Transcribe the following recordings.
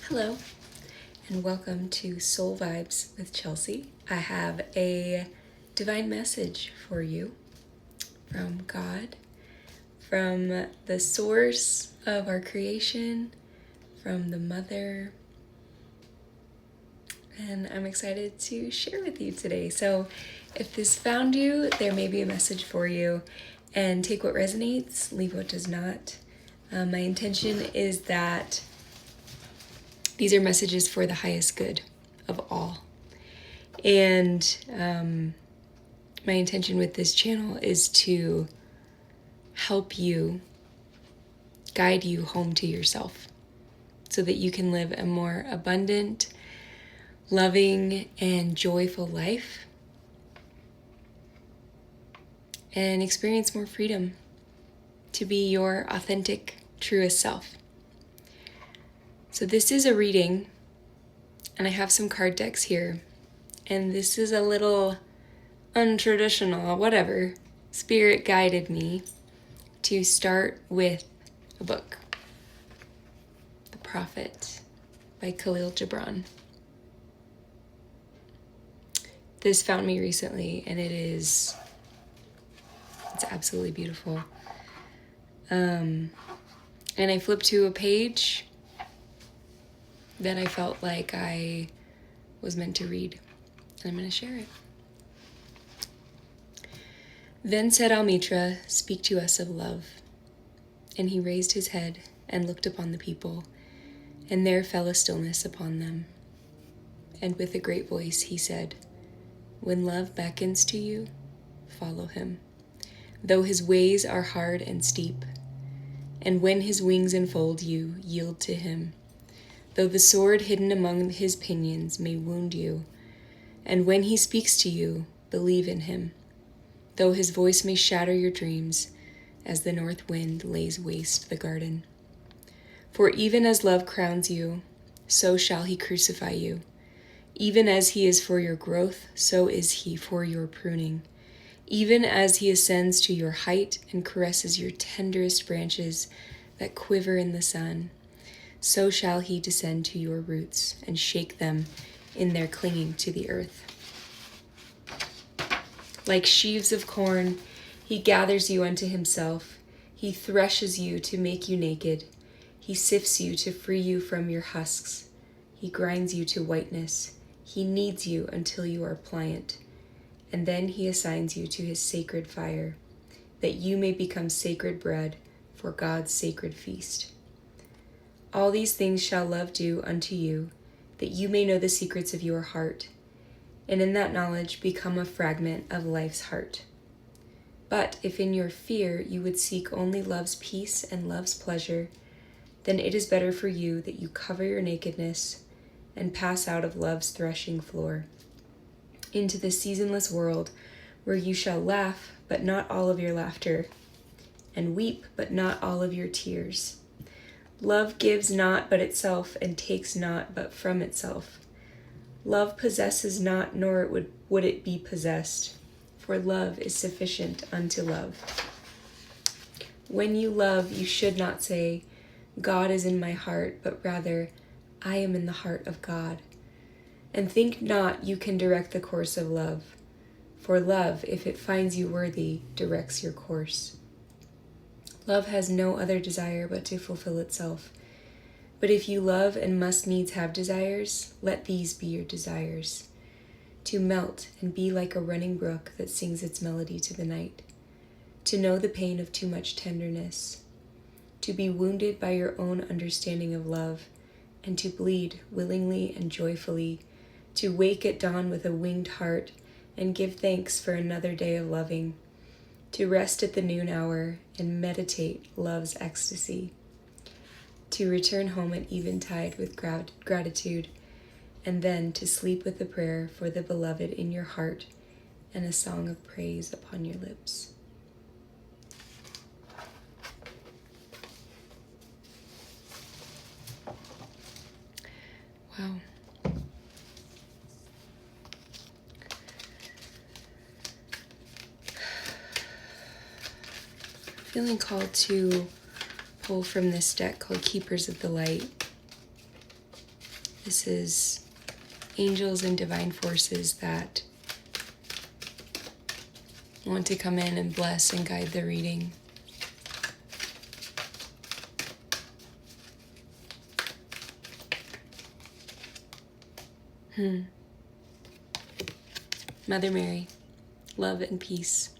Hello, and welcome to Soul Vibes with Chelsea. I have a divine message for you from God, from the source of our creation, from the Mother, and I'm excited to share with you today. So, if this found you, there may be a message for you, and take what resonates, leave what does not. My intention is that these are messages for the highest good of all. And my intention with this channel is to help you, guide you home to yourself so that you can live a more abundant, loving, and joyful life and experience more freedom to be your authentic, truest self. So this is a reading, and I have some card decks here, and this is a little untraditional, whatever. Spirit guided me to start with a book, The Prophet by Khalil Gibran. This found me recently, and it's absolutely beautiful. And I flipped to a page that I felt like I was meant to read, and I'm going to share it. Then said Almitra, "Speak to us of love." And he raised his head and looked upon the people, and there fell a stillness upon them. And with a great voice he said, "When love beckons to you, follow him, though his ways are hard and steep. And when his wings enfold you, yield to him, though the sword hidden among his pinions may wound you. And when he speaks to you, believe in him, though his voice may shatter your dreams, as the north wind lays waste the garden. For even as love crowns you, so shall he crucify you. Even as he is for your growth, so is he for your pruning. Even as he ascends to your height and caresses your tenderest branches that quiver in the sun, so shall he descend to your roots and shake them in their clinging to the earth. Like sheaves of corn, he gathers you unto himself. He threshes you to make you naked. He sifts you to free you from your husks. He grinds you to whiteness. He kneads you until you are pliant. And then he assigns you to his sacred fire, that you may become sacred bread for God's sacred feast. All these things shall love do unto you, that you may know the secrets of your heart, and in that knowledge become a fragment of life's heart. But if in your fear you would seek only love's peace and love's pleasure, then it is better for you that you cover your nakedness and pass out of love's threshing floor into the seasonless world, where you shall laugh, but not all of your laughter, and weep, but not all of your tears. Love gives not but itself, and takes not but from itself. Love possesses not, nor would it be possessed, for love is sufficient unto love. When you love, you should not say, "God is in my heart," but rather, "I am in the heart of God." And think not you can direct the course of love, for love, if it finds you worthy, directs your course. Love has no other desire but to fulfill itself. But if you love and must needs have desires, let these be your desires: to melt and be like a running brook that sings its melody to the night, to know the pain of too much tenderness, to be wounded by your own understanding of love, and to bleed willingly and joyfully, to wake at dawn with a winged heart and give thanks for another day of loving, to rest at the noon hour and meditate love's ecstasy, to return home at eventide with gratitude, and then to sleep with a prayer for the beloved in your heart and a song of praise upon your lips. Wow. Feeling called to pull from this deck called Keepers of the Light. This is angels and divine forces that want to come in and bless and guide the reading. Mother Mary, love and peace.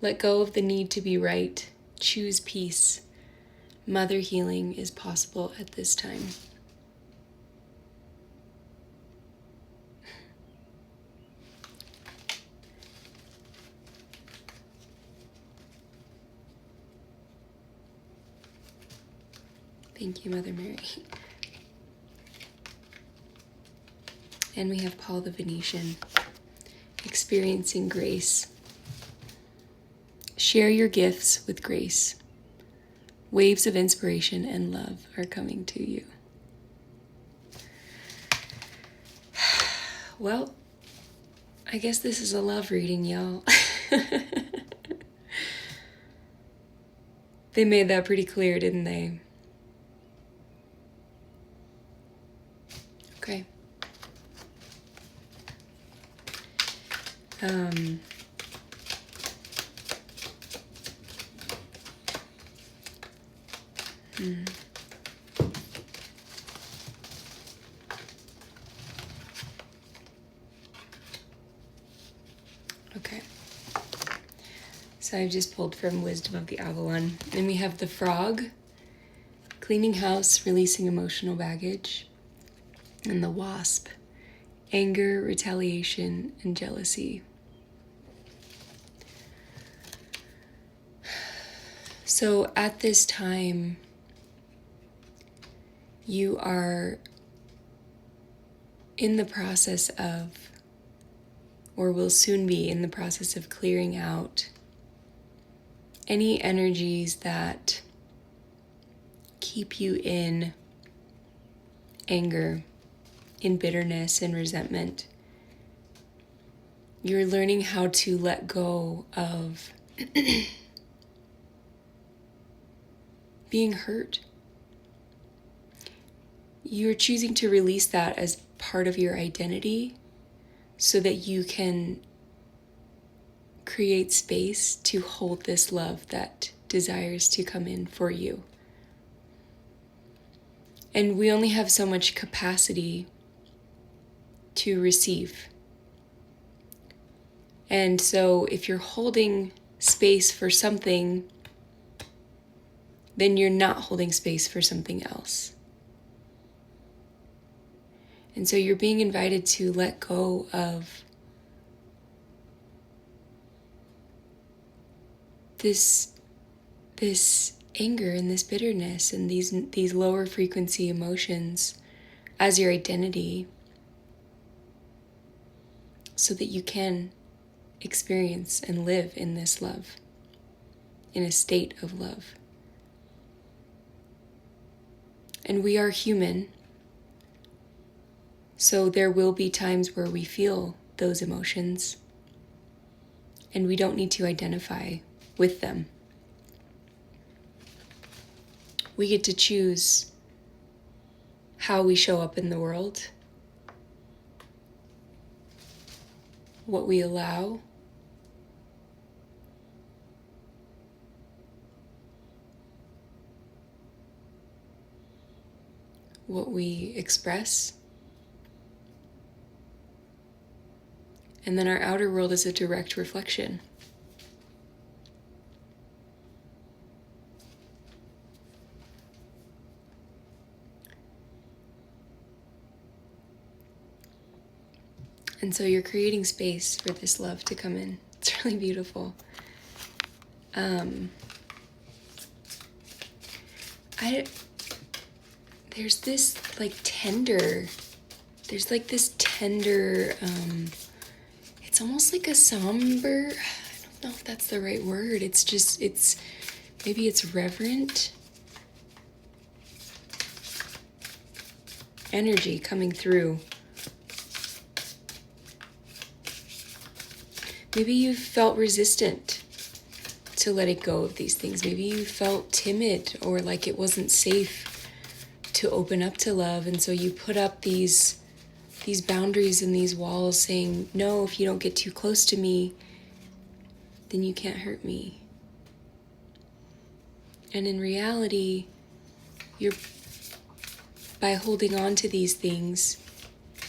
Let go of the need to be right. Choose peace. Mother healing is possible at this time. Thank you, Mother Mary. And we have Paul the Venetian, experiencing grace. Share your gifts with grace. Waves of inspiration and love are coming to you. Well, I guess this is a love reading, y'all. They made that pretty clear, didn't they? Okay. Okay. So I've just pulled from Wisdom of the Avalon. And we have the Frog, cleaning house, releasing emotional baggage. And the Wasp, anger, retaliation, and jealousy. So at this time, you are in the process of, or will soon be in the process of, clearing out any energies that keep you in anger, in bitterness and resentment. You're learning how to let go of being hurt. You're choosing to release that as part of your identity so that you can create space to hold this love that desires to come in for you. And we only have so much capacity to receive. And so if you're holding space for something, then you're not holding space for something else. And so you're being invited to let go of this anger and this bitterness and these lower frequency emotions as your identity, so that you can experience and live in this love, in a state of love. And we are human, so there will be times where we feel those emotions, and we don't need to identify with them. We get to choose how we show up in the world, what we allow, what we express. And then our outer world is a direct reflection. And so you're creating space for this love to come in. It's really beautiful. There's this tender, it's almost like a somber, I don't know if that's the right word. Maybe it's reverent energy coming through. Maybe you felt resistant to letting go of these things. Maybe you felt timid or like it wasn't safe to open up to love. And so you put up these boundaries and these walls saying, no, if you don't get too close to me, then you can't hurt me. And in reality, you're, by holding on to these things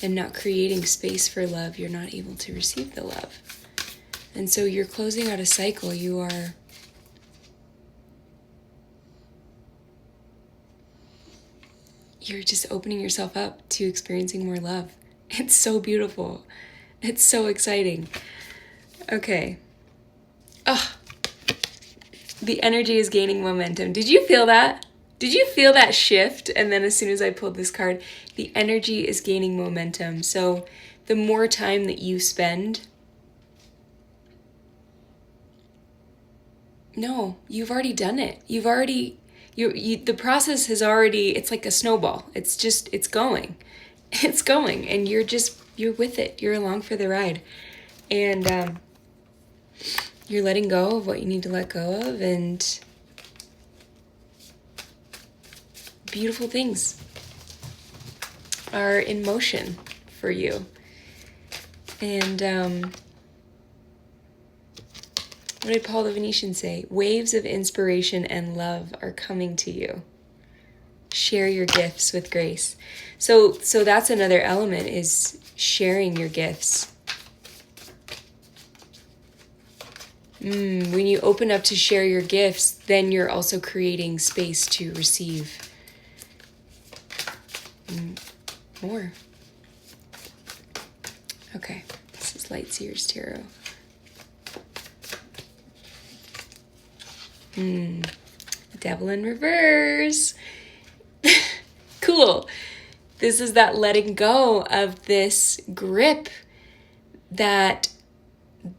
and not creating space for love, you're not able to receive the love. And so you're closing out a cycle. You're just opening yourself up to experiencing more love. It's so beautiful. It's so exciting. Okay. The energy is gaining momentum. Did you feel that? Did you feel that shift? And then as soon as I pulled this card, the energy is gaining momentum. So the more time that you spend, no, you've already done it. The process has already, it's like a snowball. It's going. It's going. And you're with it. You're along for the ride. And you're letting go of what you need to let go of, and beautiful things are in motion for you. And what did Paul the Venetian say? Waves of inspiration and love are coming to you. Share your gifts with grace. So that's another element, is sharing your gifts. When you open up to share your gifts, then you're also creating space to receive more. Okay, this is Lightseer's Tarot. Devil in reverse. Cool. This is that letting go of this grip that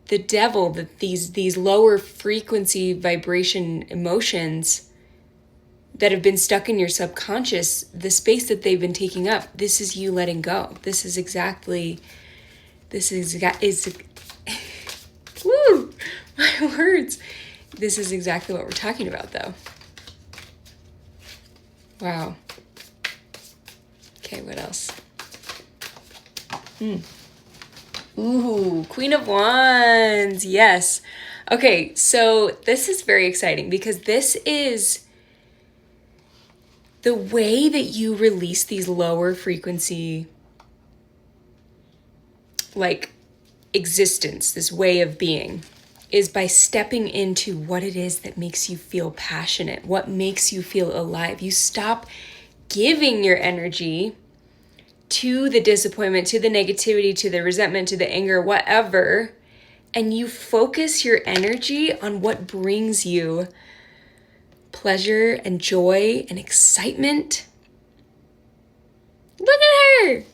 the devil, that these lower frequency vibration emotions that have been stuck in your subconscious, the space that they've been taking up, this is you letting go. Woo, my words. This is exactly what we're talking about, though. Wow. Okay, what else? Ooh, Queen of Wands. Yes. Okay, so this is very exciting because this is the way that you release these lower frequency, like, existence, this way of being, is by stepping into what it is that makes you feel passionate, what makes you feel alive. You stop giving your energy to the disappointment, to the negativity, to the resentment, to the anger, whatever, and you focus your energy on what brings you pleasure and joy and excitement. Look at her!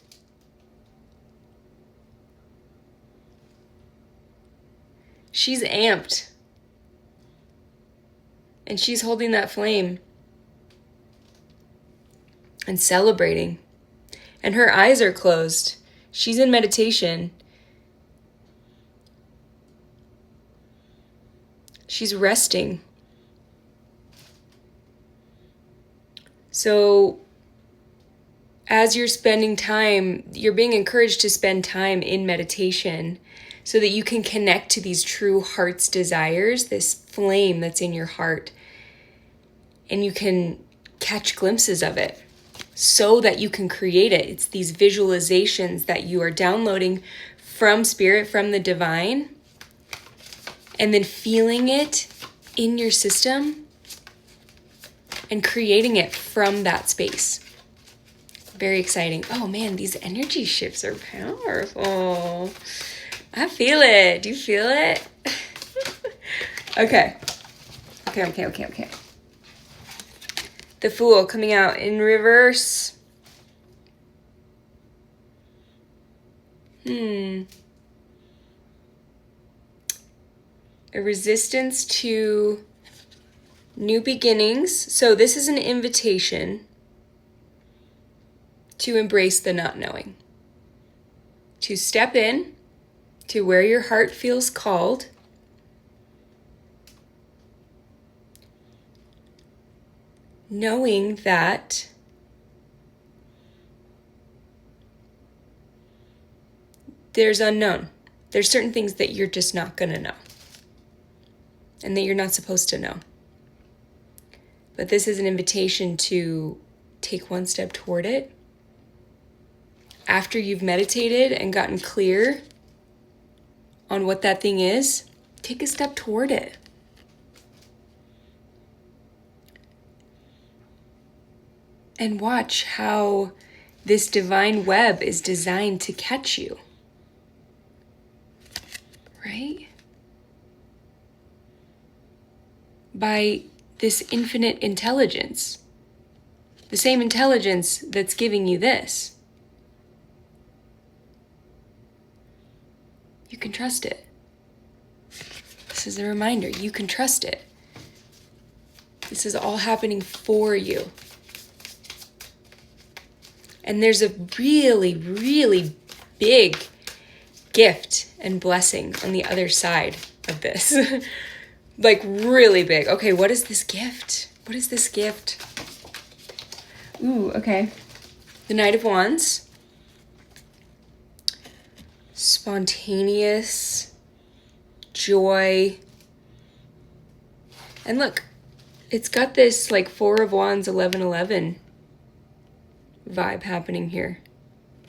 She's amped. And she's holding that flame and celebrating. And her eyes are closed. She's in meditation. She's resting. So as you're spending time, you're being encouraged to spend time in meditation so that you can connect to these true heart's desires, this flame that's in your heart, and you can catch glimpses of it so that you can create it. It's these visualizations that you are downloading from spirit, from the divine, and then feeling it in your system and creating it from that space. Very exciting. Oh man, these energy shifts are powerful. I feel it. Do you feel it? Okay. The Fool coming out in reverse. A resistance to new beginnings. So this is an invitation to embrace the not knowing. To step in to where your heart feels called. Knowing that there's unknown. There's certain things that you're just not going to know and that you're not supposed to know. But this is an invitation to take one step toward it. After you've meditated and gotten clear on what that thing is, take a step toward it. And watch how this divine web is designed to catch you. Right? By this infinite intelligence. The same intelligence that's giving you this. You can trust it. This is a reminder. You can trust it. This is all happening for you. And there's a really, really big gift and blessing on the other side of this. Like really big. Okay, what is this gift? What is this gift? Ooh, okay. The Knight of Wands. Spontaneous joy. And look, it's got this like Four of Wands, 11-11 vibe happening here.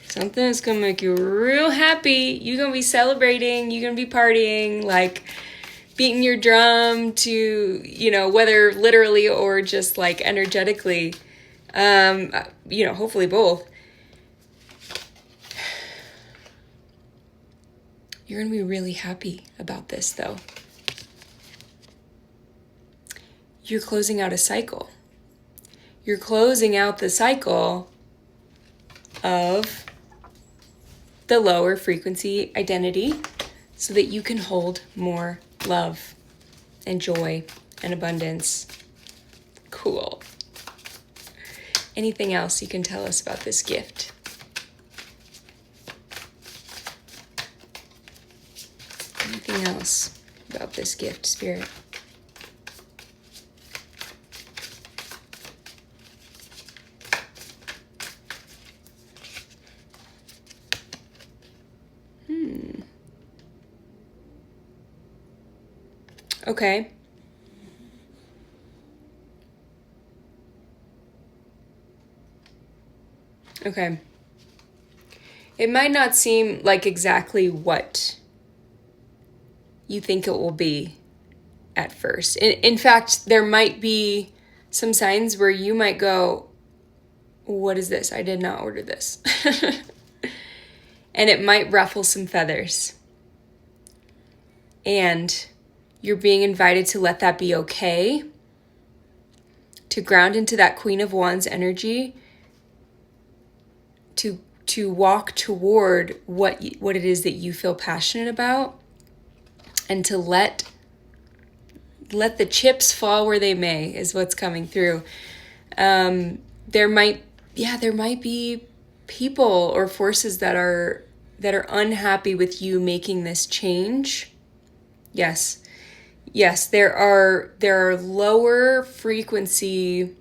Something that's gonna make you real happy. You're gonna be celebrating, you're gonna be partying, like beating your drum to, you know, whether literally or just like energetically, you know, hopefully both. You're gonna be really happy about this though. You're closing out a cycle. You're closing out the cycle of the lower frequency identity so that you can hold more love and joy and abundance. Cool. Anything else you can tell us about this gift? Anything else about this gift, Spirit? Okay. Okay. It might not seem like exactly what you think it will be at first. In fact, there might be some signs where you might go, what is this? I did not order this. And it might ruffle some feathers. And you're being invited to let that be okay, to ground into that Queen of Wands energy, to walk toward what it is that you feel passionate about, and to let the chips fall where they may is what's coming through. There might be people or forces that are unhappy with you making this change. Yes, there are lower frequency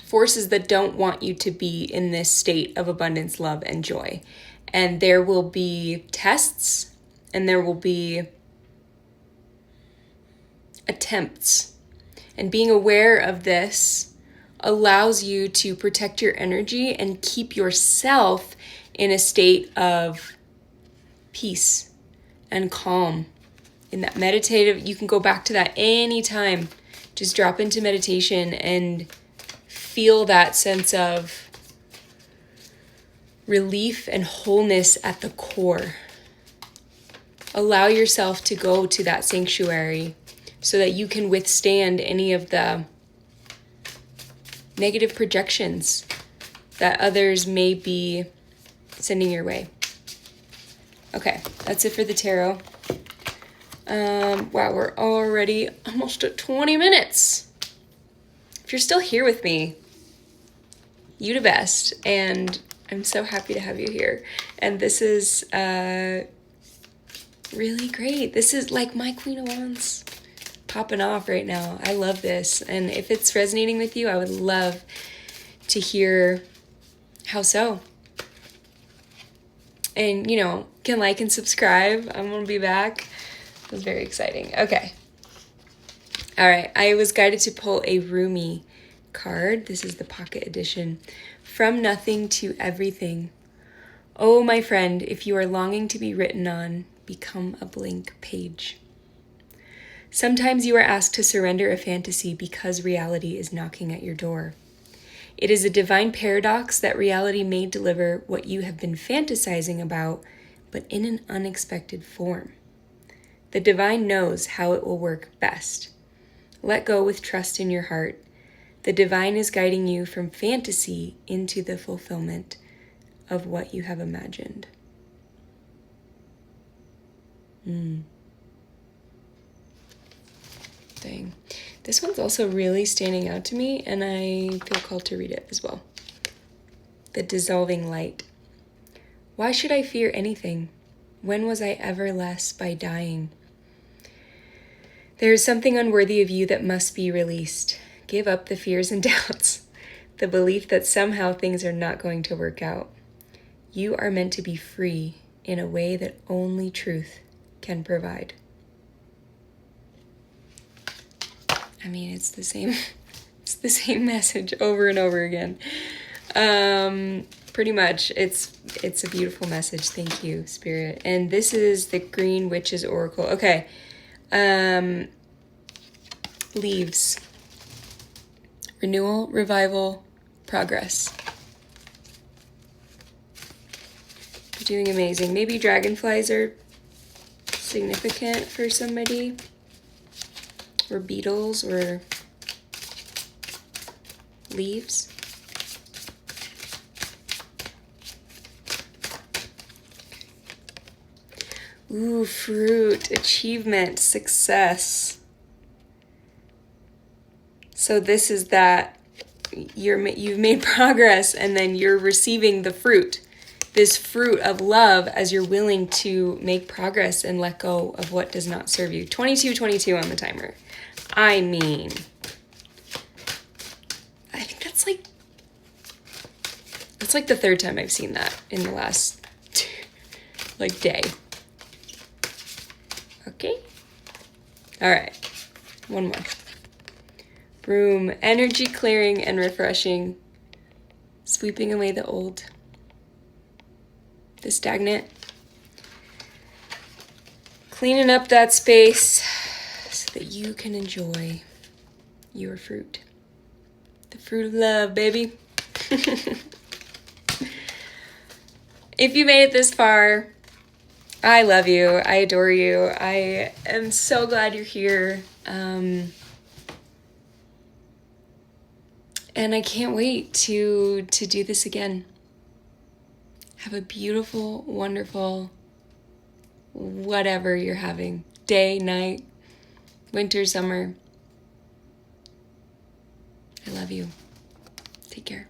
forces that don't want you to be in this state of abundance, love, and joy. And there will be tests and there will be attempts. And being aware of this allows you to protect your energy and keep yourself in a state of peace and calm. In that meditative, you can go back to that anytime. Just drop into meditation and feel that sense of relief and wholeness at the core. Allow yourself to go to that sanctuary so that you can withstand any of the negative projections that others may be sending your way. Okay, that's it for the tarot. Wow, we're already almost at 20 minutes. If you're still here with me, you the best, and I'm so happy to have you here. And this is really great. This is like my Queen of Wands popping off right now. I love this, and if it's resonating with you, I would love to hear how so. And, can like and subscribe. I'm going to be back. It was very exciting. Okay. All right. I was guided to pull a Rumi card. This is the pocket edition. From nothing to everything. Oh, my friend, if you are longing to be written on, become a blank page. Sometimes you are asked to surrender a fantasy because reality is knocking at your door. It is a divine paradox that reality may deliver what you have been fantasizing about, but in an unexpected form. The divine knows how it will work best. Let go with trust in your heart. The divine is guiding you from fantasy into the fulfillment of what you have imagined. Dang. This one's also really standing out to me, and I feel called to read it as well. The Dissolving Light. Why should I fear anything? When was I ever less by dying? There is something unworthy of you that must be released. Give up the fears and doubts, the belief that somehow things are not going to work out. You are meant to be free in a way that only truth can provide. I mean, it's the same message over and over again. Pretty much, it's a beautiful message. Thank you, Spirit. And this is the Green Witch's Oracle. Okay. Leaves. Renewal, revival, progress. You're doing amazing. Maybe dragonflies are significant for somebody. Or beetles, or leaves. Ooh, fruit, achievement, success. So this is that you've made progress, and then you're receiving the fruit. This fruit of love as you're willing to make progress and let go of what does not serve you. 22:22 on the timer. I mean, I think that's like the third time I've seen that in the last day. Okay. All right. One more. Broom, energy clearing and refreshing, sweeping away the old, the stagnant, cleaning up that space so that you can enjoy your fruit. The fruit of love, baby. If you made it this far, I love you. I adore you. I am so glad you're here. And I can't wait to do this again. Have a beautiful, wonderful, whatever you're having. Day, night, winter, summer. I love you. Take care.